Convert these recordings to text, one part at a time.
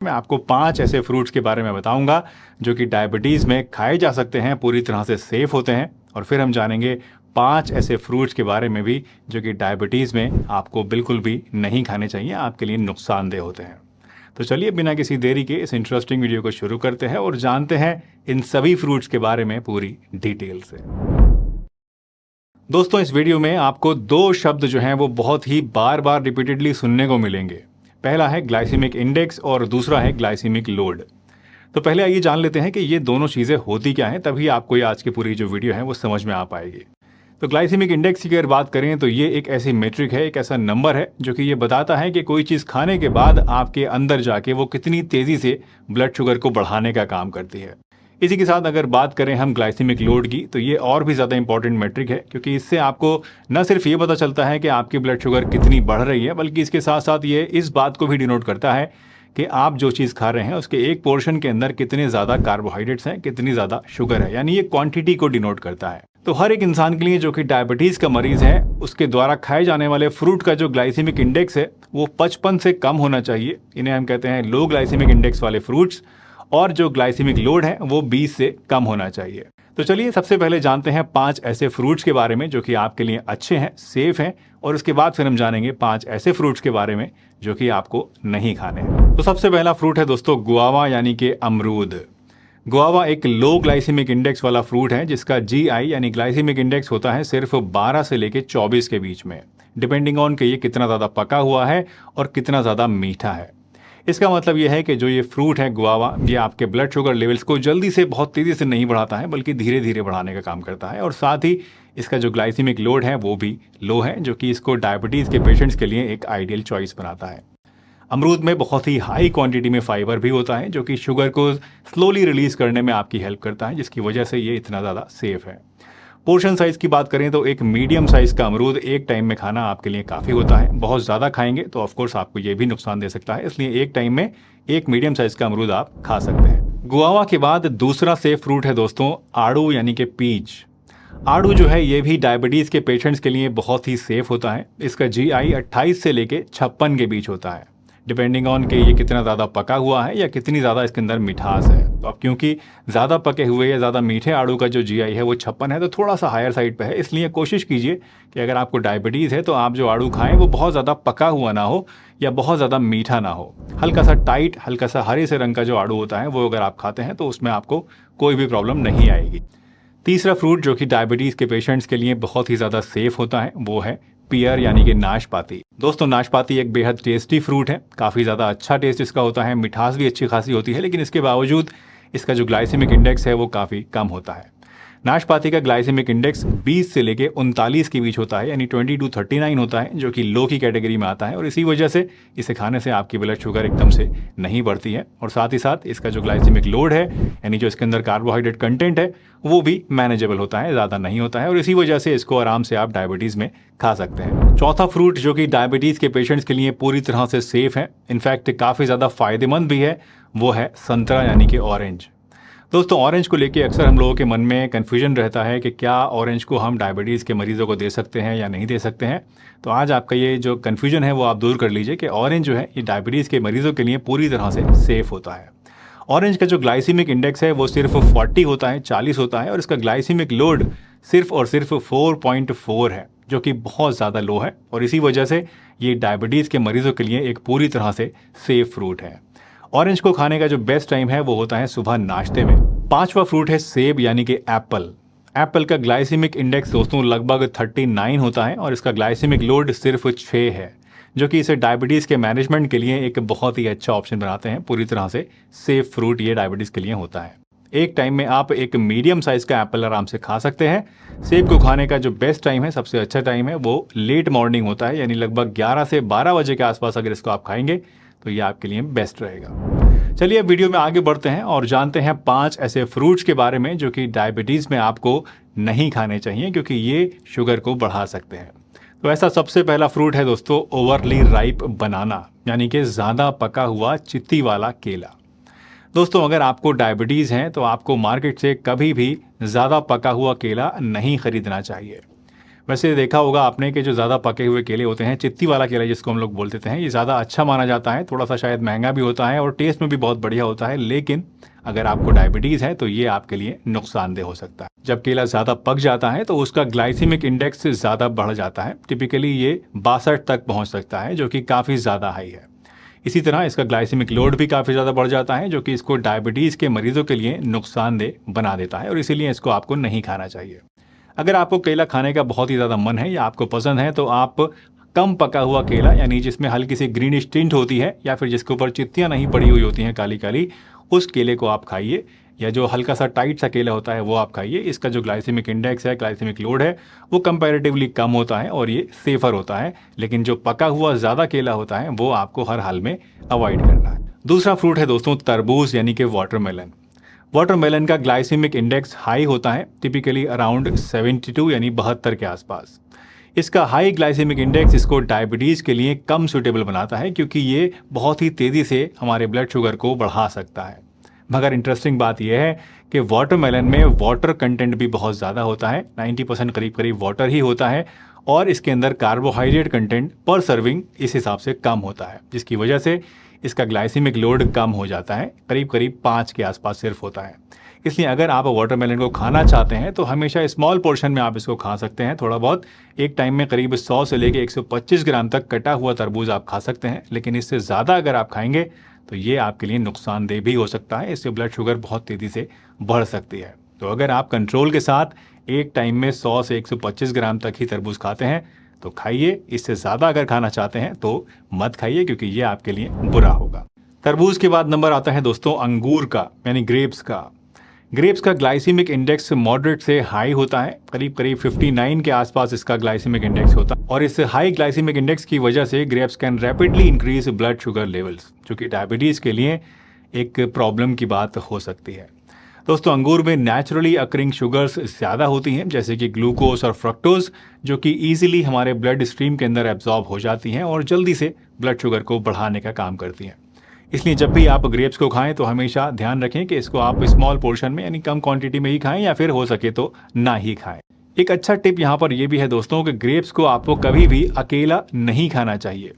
मैं आपको 5 ऐसे फ्रूट्स के बारे में बताऊंगा जो कि डायबिटीज़ में खाए जा सकते हैं, पूरी तरह से सेफ होते हैं। और फिर हम जानेंगे 5 ऐसे फ्रूट्स के बारे में भी जो कि डायबिटीज़ में आपको बिल्कुल भी नहीं खाने चाहिए, आपके लिए नुकसानदेह होते हैं। तो चलिए बिना किसी देरी के इस इंटरेस्टिंग वीडियो को शुरू करते हैं और जानते हैं इन सभी फ्रूट्स के बारे में पूरी डिटेल से। दोस्तों, इस वीडियो में आपको 2 शब्द जो हैं वो बहुत ही बार बार रिपीटेडली सुनने को मिलेंगे। पहला है ग्लाइसेमिक इंडेक्स और दूसरा है ग्लाइसेमिक लोड। तो पहले आइए जान लेते हैं कि ये दोनों चीज़ें होती क्या हैं, तभी आपको ये आज की पूरी जो वीडियो है वो समझ में आ पाएगी। तो ग्लाइसेमिक इंडेक्स की अगर बात करें तो ये एक ऐसी मेट्रिक है, एक ऐसा नंबर है जो कि ये बताता है कि कोई चीज़ खाने के बाद आपके अंदर जाके वो कितनी तेज़ी से ब्लड शुगर को बढ़ाने का काम करती है। इसी के साथ अगर बात करें हम ग्लाइसेमिक लोड की, तो ये और भी ज़्यादा इंपॉर्टेंट मेट्रिक है, क्योंकि इससे आपको न सिर्फ ये पता चलता है कि आपकी ब्लड शुगर कितनी बढ़ रही है, बल्कि इसके साथ साथ ये इस बात को भी डिनोट करता है कि आप जो चीज़ खा रहे हैं उसके एक पोर्शन के अंदर कितने ज़्यादा कार्बोहाइड्रेट्स हैं, कितनी ज़्यादा शुगर है, यानी ये क्वांटिटी को डिनोट करता है। तो हर एक इंसान के लिए जो कि डायबिटीज़ का मरीज़ है, उसके द्वारा खाए जाने वाले फ्रूट का जो ग्लाइसेमिक इंडेक्स है वो 55 से कम होना चाहिए। इन्हें हम कहते हैं लो ग्लाइसेमिक इंडेक्स वाले फ्रूट्स। और जो ग्लाइसेमिक लोड है वो 20 से कम होना चाहिए। तो चलिए सबसे पहले जानते हैं 5 ऐसे फ्रूट्स के बारे में जो कि आपके लिए अच्छे हैं, सेफ हैं, और उसके बाद फिर हम जानेंगे 5 ऐसे फ्रूट्स के बारे में जो कि आपको नहीं खाने हैं। तो सबसे पहला फ्रूट है दोस्तों गुआवा, यानी कि अमरूद। गुआवा एक लो ग्लाइसेमिक इंडेक्स वाला फ्रूट है जिसका GI यानी ग्लाइसेमिक इंडेक्स होता है सिर्फ 12 से लेके 24 के बीच में, डिपेंडिंग ऑन कि ये कितना ज़्यादा पका हुआ है और कितना ज़्यादा मीठा है। इसका मतलब यह है कि जो ये फ्रूट है गुआवा, ये आपके ब्लड शुगर लेवल्स को जल्दी से बहुत तेज़ी से नहीं बढ़ाता है, बल्कि धीरे धीरे बढ़ाने का काम करता है। और साथ ही इसका जो ग्लाइसेमिक लोड है वो भी लो है, जो कि इसको डायबिटीज़ के पेशेंट्स के लिए एक आइडियल चॉइस बनाता है। अमरूद में बहुत ही हाई क्वांटिटी में फाइबर भी होता है जो कि शुगर को स्लोली रिलीज करने में आपकी हेल्प करता है, जिसकी वजह से ये इतना ज़्यादा सेफ है। पोर्शन साइज़ की बात करें तो एक मीडियम साइज़ का अमरूद एक टाइम में खाना आपके लिए काफ़ी होता है। बहुत ज़्यादा खाएंगे तो ऑफकोर्स आपको ये भी नुकसान दे सकता है, इसलिए एक टाइम में एक मीडियम साइज़ का अमरूद आप खा सकते हैं। गुआवा के बाद दूसरा सेफ फ्रूट है दोस्तों आड़ू, यानी कि पीच। आड़ू जो है ये भी डायबिटीज़ के पेशेंट्स के लिए बहुत ही सेफ होता है। इसका GI 28 से लेके 56 के बीच होता है, डिपेंडिंग ऑन कि ये कितना ज़्यादा पका हुआ है या कितनी ज़्यादा इसके अंदर मिठास है। तो अब क्योंकि ज़्यादा पके हुए या ज़्यादा मीठे आड़ू का जो GI है वो 56 है, तो थोड़ा सा हायर साइड पे है। इसलिए कोशिश कीजिए कि अगर आपको डायबिटीज़ है तो आप जो आड़ू खाएं वो बहुत ज़्यादा पका हुआ ना हो या बहुत ज़्यादा मीठा ना हो। हल्का सा टाइट, हल्का सा हरे से रंग का जो आड़ू होता है वो अगर आप खाते हैं तो उसमें आपको कोई भी प्रॉब्लम नहीं आएगी। तीसरा फ्रूट जो कि डायबिटीज़ के पेशेंट्स के लिए बहुत ही ज़्यादा सेफ होता है वो है पियर, यानी कि नाशपाती। दोस्तों, नाशपाती एक बेहद टेस्टी फ्रूट है, काफ़ी ज़्यादा अच्छा टेस्ट इसका होता है, मिठास भी अच्छी खासी होती है, लेकिन इसके बावजूद इसका जो ग्लाइसेमिक इंडेक्स है वो काफ़ी कम होता है। नाशपाती का ग्लाइसेमिक इंडेक्स 20 से लेके 39 के बीच होता है, यानी 20 to 39 होता है, जो कि लो की कैटेगरी में आता है। और इसी वजह से इसे खाने से आपकी ब्लड शुगर एकदम से नहीं बढ़ती है। और साथ ही साथ इसका जो ग्लाइसेमिक लोड है, यानी जो इसके अंदर कार्बोहाइड्रेट कंटेंट है, वो भी मैनेजेबल होता है, ज़्यादा नहीं होता है, और इसी वजह से इसको आराम से आप डायबिटीज़ में खा सकते हैं। चौथा फ्रूट जो कि डायबिटीज़ के पेशेंट्स के लिए पूरी तरह से सेफ है, इनफैक्ट काफ़ी ज़्यादा फ़ायदेमंद भी है, वो है संतरा, यानी कि ऑरेंज। दोस्तों, ऑरेंज को लेके अक्सर हम लोगों के मन में कन्फ्यूजन रहता है कि क्या ऑरेंज को हम डायबिटीज़ के मरीज़ों को दे सकते हैं या नहीं दे सकते हैं। तो आज आपका ये जो कन्फ्यूजन है वो आप दूर कर लीजिए कि ऑरेंज जो है ये डायबिटीज़ के मरीज़ों के लिए पूरी तरह से सेफ होता है। ऑरेंज का जो ग्लाइसेमिक इंडेक्स है वो सिर्फ 40 होता है, 40 होता है, और इसका ग्लाइसेमिक लोड सिर्फ और सिर्फ 4.4 है, जो कि बहुत ज़्यादा लो है। और इसी वजह से ये डायबिटीज़ के मरीज़ों के लिए एक पूरी तरह से सेफ फ्रूट है। ऑरेंज को खाने का जो बेस्ट टाइम है वो होता है सुबह नाश्ते में। पांचवा फ्रूट है सेब, यानी कि एप्पल। एप्पल का ग्लाइसेमिक इंडेक्स दोस्तों लगभग 39 होता है, और इसका ग्लाइसेमिक लोड सिर्फ 6 है, जो कि इसे डायबिटीज़ के मैनेजमेंट के लिए एक बहुत ही अच्छा ऑप्शन बनाते हैं। पूरी तरह से सेफ फ्रूट ये डायबिटीज़ के लिए होता है। एक टाइम में आप एक मीडियम साइज़ का एप्पल आराम से खा सकते हैं। सेब को खाने का जो बेस्ट टाइम है, सबसे अच्छा टाइम है, वो लेट मॉर्निंग होता है, यानी लगभग 11 से 12 बजे के आसपास अगर इसको आप खाएंगे तो ये आपके लिए बेस्ट रहेगा। चलिए अब वीडियो में आगे बढ़ते हैं और जानते हैं 5 ऐसे फ्रूट्स के बारे में जो कि डायबिटीज़ में आपको नहीं खाने चाहिए, क्योंकि ये शुगर को बढ़ा सकते हैं। तो ऐसा सबसे पहला फ्रूट है दोस्तों ओवरली राइप बनाना, यानी कि ज़्यादा पका हुआ चित्ती वाला केला। दोस्तों, अगर आपको डायबिटीज़ है तो आपको मार्केट से कभी भी ज़्यादा पका हुआ केला नहीं खरीदना चाहिए। वैसे देखा होगा आपने कि जो ज़्यादा पके हुए केले होते हैं, चित्ती वाला केला जिसको हम लोग बोल देते हैं, ये ज़्यादा अच्छा माना जाता है। थोड़ा सा शायद महंगा भी होता है और टेस्ट में भी बहुत बढ़िया होता है, लेकिन अगर आपको डायबिटीज़ है तो ये आपके लिए नुकसानदेह हो सकता है। जब केला ज़्यादा पक जाता है तो उसका ग्लाइसीमिक इंडेक्स ज़्यादा बढ़ जाता है। टिपिकली ये 62 तक पहुँच सकता है, जो कि काफ़ी ज़्यादा हाई है। इसी तरह इसका ग्लाइसेमिक लोड भी काफ़ी ज़्यादा बढ़ जाता है, जो कि इसको डायबिटीज़ के मरीजों के लिए नुकसानदेह बना देता है और इसीलिए इसको आपको नहीं खाना चाहिए। अगर आपको केला खाने का बहुत ही ज़्यादा मन है या आपको पसंद है तो आप कम पका हुआ केला, यानी जिसमें हल्की सी ग्रीनिश टिंट होती है या फिर जिसके ऊपर चित्तियाँ नहीं पड़ी हुई होती हैं काली काली, उस केले को आप खाइए, या जो हल्का सा टाइट सा केला होता है वो आप खाइए। इसका जो ग्लाइसेमिक इंडेक्स है, ग्लाइसेमिक लोड है, वो कंपैरेटिवली कम होता है और ये सेफर होता है। लेकिन जो पका हुआ ज़्यादा केला होता है वो आपको हर हाल में अवॉइड करना है। दूसरा फ्रूट है दोस्तों तरबूज, यानी कि वाटरमेलन। वाटरमेलन का ग्लाइसेमिक इंडेक्स हाई होता है, टिपिकली अराउंड 72 यानी 72 के आसपास। इसका हाई ग्लाइसेमिक इंडेक्स इसको डायबिटीज़ के लिए कम सूटेबल बनाता है, क्योंकि ये बहुत ही तेज़ी से हमारे ब्लड शुगर को बढ़ा सकता है। मगर इंटरेस्टिंग बात यह है कि वाटरमेलन में वाटर कंटेंट भी बहुत ज़्यादा होता है, 90% करीब करीब वाटर ही होता है, और इसके अंदर कार्बोहाइड्रेट कंटेंट पर सर्विंग इस हिसाब से कम होता है, जिसकी वजह से इसका ग्लाइसेमिक लोड कम हो जाता है, करीब करीब 5 के आसपास सिर्फ होता है। इसलिए अगर आप वाटरमेलन को खाना चाहते हैं तो हमेशा स्मॉल पोर्शन में आप इसको खा सकते हैं, थोड़ा बहुत। एक टाइम में करीब 100 से लेकर 125 ग्राम तक कटा हुआ तरबूज आप खा सकते हैं, लेकिन इससे ज़्यादा अगर आप खाएंगे तो ये आपके लिए नुकसानदेह भी हो सकता है। इससे ब्लड शुगर बहुत तेज़ी से बढ़ सकती है। तो अगर आप कंट्रोल के साथ एक टाइम में 100 से 125 ग्राम तक ही तरबूज खाते हैं तो खाइए। इससे ज़्यादा अगर खाना चाहते हैं तो मत खाइए, क्योंकि ये आपके लिए बुरा होगा। तरबूज के बाद नंबर आता है दोस्तों अंगूर का, यानी ग्रेप्स का। ग्रेप्स का ग्लाइसेमिक इंडेक्स मॉडरेट से हाई होता है, करीब करीब 59 के आसपास इसका ग्लाइसेमिक इंडेक्स होता है, और इस हाई ग्लाइसेमिक इंडेक्स की वजह से grapes can rapidly increase blood sugar levels, जो कि डायबिटीज़ के लिए एक प्रॉब्लम की बात हो सकती है। दोस्तों अंगूर में नेचुरली अकरिंग शुगर्स ज़्यादा होती हैं, जैसे कि ग्लूकोज और फ्रक्टोज, जो कि ईजिली हमारे ब्लड स्ट्रीम के अंदर एब्जॉर्ब हो जाती हैं और जल्दी से ब्लड शुगर को बढ़ाने का काम करती हैं। इसलिए जब भी आप ग्रेप्स को खाएं तो हमेशा ध्यान रखें कि इसको आप स्मॉल पोर्शन में, यानी कम क्वांटिटी में ही खाएं, या फिर हो सके तो ना ही खाएं। एक अच्छा टिप यहाँ पर यह भी है दोस्तों कि ग्रेप्स को आपको कभी भी अकेला नहीं खाना चाहिए।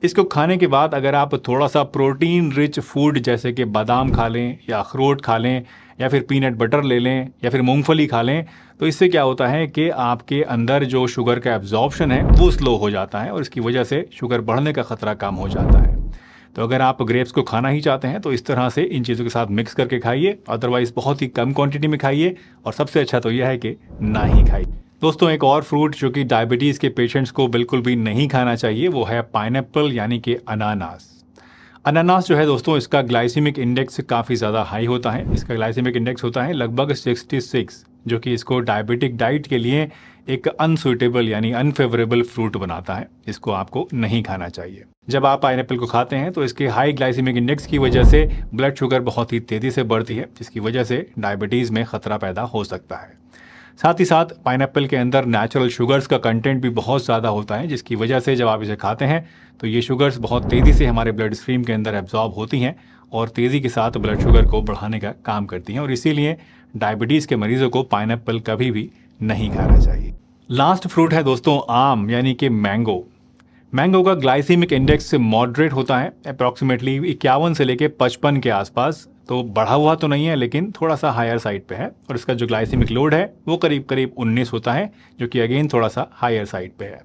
इसको खाने के बाद अगर आप थोड़ा सा प्रोटीन रिच फूड जैसे कि बादाम खा लें, या अखरोट खा लें, या फिर पीनट बटर ले लें, या फिर मूंगफली खा लें, तो इससे क्या होता है कि आपके अंदर जो शुगर का एब्जॉर्प्शन है वो स्लो हो जाता है, और इसकी वजह से शुगर बढ़ने का खतरा कम हो जाता है। तो अगर आप ग्रेप्स को खाना ही चाहते हैं तो इस तरह से इन चीज़ों के साथ मिक्स करके खाइए, अदरवाइज बहुत ही कम क्वांटिटी में खाइए, और सबसे अच्छा तो यह है कि ना ही खाइए। दोस्तों एक और फ्रूट जो कि डायबिटीज़ के पेशेंट्स को बिल्कुल भी नहीं खाना चाहिए वो है पाइनएप्पल, यानी कि अनानास। अनानास जो है दोस्तों, इसका ग्लाइसेमिक इंडेक्स काफ़ी ज़्यादा हाई होता है। इसका ग्लाइसेमिक इंडेक्स होता है लगभग 66, जो कि इसको डायबिटिक डाइट के लिए एक अनसुटेबल यानी अनफेवरेबल फ्रूट बनाता है। इसको आपको नहीं खाना चाहिए। जब आप पाइनएप्पल को खाते हैं तो इसके हाई ग्लाइसेमिक इंडेक्स की वजह से ब्लड शुगर बहुत ही तेज़ी से बढ़ती है, जिसकी वजह से डायबिटीज़ में खतरा पैदा हो सकता है। साथ ही साथ पाइनएप्पल के अंदर नेचुरल शुगर्स का कंटेंट भी बहुत ज़्यादा होता है, जिसकी वजह से जब आप इसे खाते हैं तो ये शुगर्स बहुत तेज़ी से हमारे ब्लड स्ट्रीम के अंदर एब्जॉर्ब होती हैं और तेज़ी के साथ ब्लड शुगर को बढ़ाने का काम करती हैं, और इसीलिए डायबिटीज़ के मरीजों को पाइनएप्पल कभी भी नहीं खाना चाहिए। लास्ट फ्रूट है दोस्तों आम, यानी कि मैंगो। मैंगो का ग्लाइसेमिक इंडेक्स मॉडरेट होता है, अप्रॉक्सीमेटली 51 से लेके 55 के आसपास। तो बढ़ा हुआ तो नहीं है, लेकिन थोड़ा सा हायर साइड पे है, और इसका जो ग्लाइसेमिक लोड है वो करीब करीब 19 होता है, जो कि अगेन थोड़ा सा हायर साइड पे है।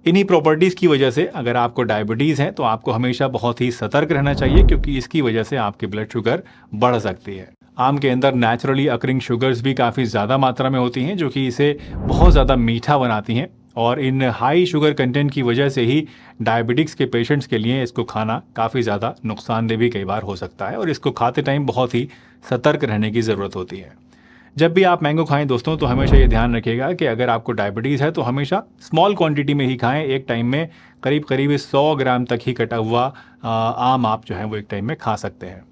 इन्हीं प्रॉपर्टीज़ की वजह से अगर आपको डायबिटीज़ है तो आपको हमेशा बहुत ही सतर्क रहना चाहिए, क्योंकि इसकी वजह से आपकी ब्लड शुगर बढ़ सकती है। आम के अंदर नेचुरली अकरिंग शुगर्स भी काफ़ी ज़्यादा मात्रा में होती हैं, जो कि इसे बहुत ज़्यादा मीठा बनाती हैं, और इन हाई शुगर कंटेंट की वजह से ही डायबिटिक्स के पेशेंट्स के लिए इसको खाना काफ़ी ज़्यादा नुकसानदेह भी कई बार हो सकता है, और इसको खाते टाइम बहुत ही सतर्क रहने की ज़रूरत होती है। जब भी आप मैंगो खाएं दोस्तों तो हमेशा ये ध्यान रखिएगा कि अगर आपको डायबिटीज़ है तो हमेशा स्मॉल क्वांटिटी में ही खाएं। एक टाइम में करीब करीब 100 ग्राम तक ही कटा हुआ आम आप जो है वो एक टाइम में खा सकते हैं।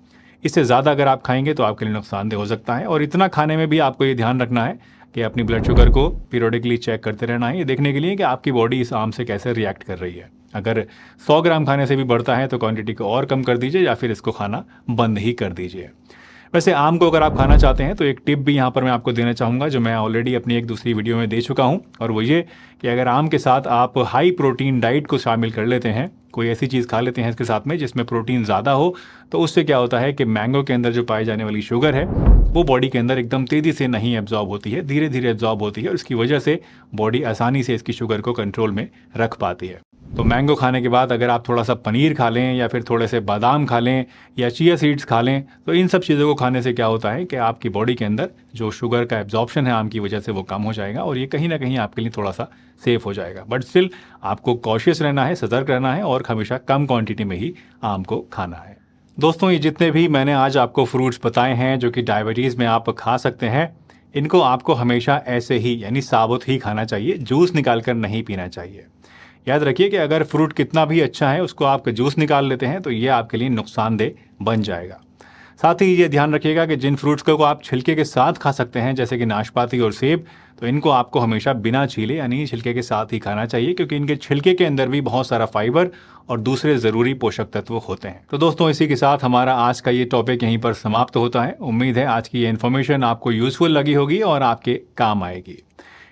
इससे ज़्यादा अगर आप खाएंगे तो आपके लिए नुकसानदेह हो सकता है, और इतना खाने में भी आपको ये ध्यान रखना है कि अपनी ब्लड शुगर को पीरियडिकली चेक करते रहना है, ये देखने के लिए कि आपकी बॉडी इस आम से कैसे रिएक्ट कर रही है। अगर 100 ग्राम खाने से भी बढ़ता है तो क्वांटिटी को और कम कर दीजिए, या फिर इसको खाना बंद ही कर दीजिए। वैसे आम को अगर आप खाना चाहते हैं तो एक टिप भी यहाँ पर मैं आपको देना चाहूँगा, जो मैं ऑलरेडी अपनी एक दूसरी वीडियो में दे चुका हूँ, और वो ये कि अगर आम के साथ आप हाई प्रोटीन डाइट को शामिल कर लेते हैं, कोई ऐसी चीज़ खा लेते हैं इसके साथ में जिसमें प्रोटीन ज़्यादा हो, तो उससे क्या होता है कि मैंगो के अंदर जो पाई जाने वाली शुगर है वो बॉडी के अंदर एकदम तेज़ी से नहीं एब्जॉर्ब होती है, धीरे धीरे एब्जॉर्ब होती है, और इसकी वजह से बॉडी आसानी से इसकी शुगर को कंट्रोल में रख पाती है। तो मैंगो खाने के बाद अगर आप थोड़ा सा पनीर खा लें या फिर थोड़े से बादाम खा लें या चिया सीड्स खा लें, तो इन सब चीज़ों को खाने से क्या होता है कि आपकी बॉडी के अंदर जो शुगर का एब्जॉर्प्शन है आम की वजह से वो कम हो जाएगा, और ये कहीं ना कहीं आपके लिए थोड़ा सा सेफ हो जाएगा। बट स्टिल आपको कॉशियस रहना है, सतर्क रहना है, और हमेशा कम क्वांटिटी में ही आम को खाना है। दोस्तों, ये जितने भी मैंने आज आपको फ्रूट्स बताए हैं जो कि डायबिटीज़ में आप खा सकते हैं, इनको आपको हमेशा ऐसे ही यानी साबुत ही खाना चाहिए, जूस निकाल कर नहीं पीना चाहिए। याद रखिए कि अगर फ्रूट कितना भी अच्छा है उसको आप जूस निकाल लेते हैं तो ये आपके लिए नुकसानदेह बन जाएगा। साथ ही ये ध्यान रखिएगा कि जिन फ्रूट्स को आप छिलके के साथ खा सकते हैं, जैसे कि नाशपाती और सेब, तो इनको आपको हमेशा बिना छीले यानी छिलके के साथ ही खाना चाहिए, क्योंकि इनके छिलके के अंदर भी बहुत सारा फाइबर और दूसरे ज़रूरी पोषक तत्व होते हैं। तो दोस्तों, इसी के साथ हमारा आज का ये टॉपिक यहीं पर समाप्त होता है। उम्मीद है आज की ये इन्फॉर्मेशन आपको यूजफुल लगी होगी और आपके काम आएगी।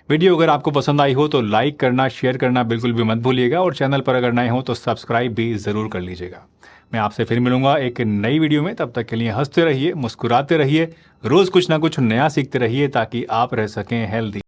वीडियो अगर आपको पसंद आई हो तो लाइक करना, शेयर करना बिल्कुल भी मत भूलिएगा, और चैनल पर अगर नए हो तो सब्सक्राइब भी ज़रूर कर लीजिएगा। मैं आपसे फिर मिलूंगा एक नई वीडियो में। तब तक के लिए हंसते रहिए, मुस्कुराते रहिए, रोज़ कुछ ना कुछ नया सीखते रहिए, ताकि आप रह सकें हेल्दी।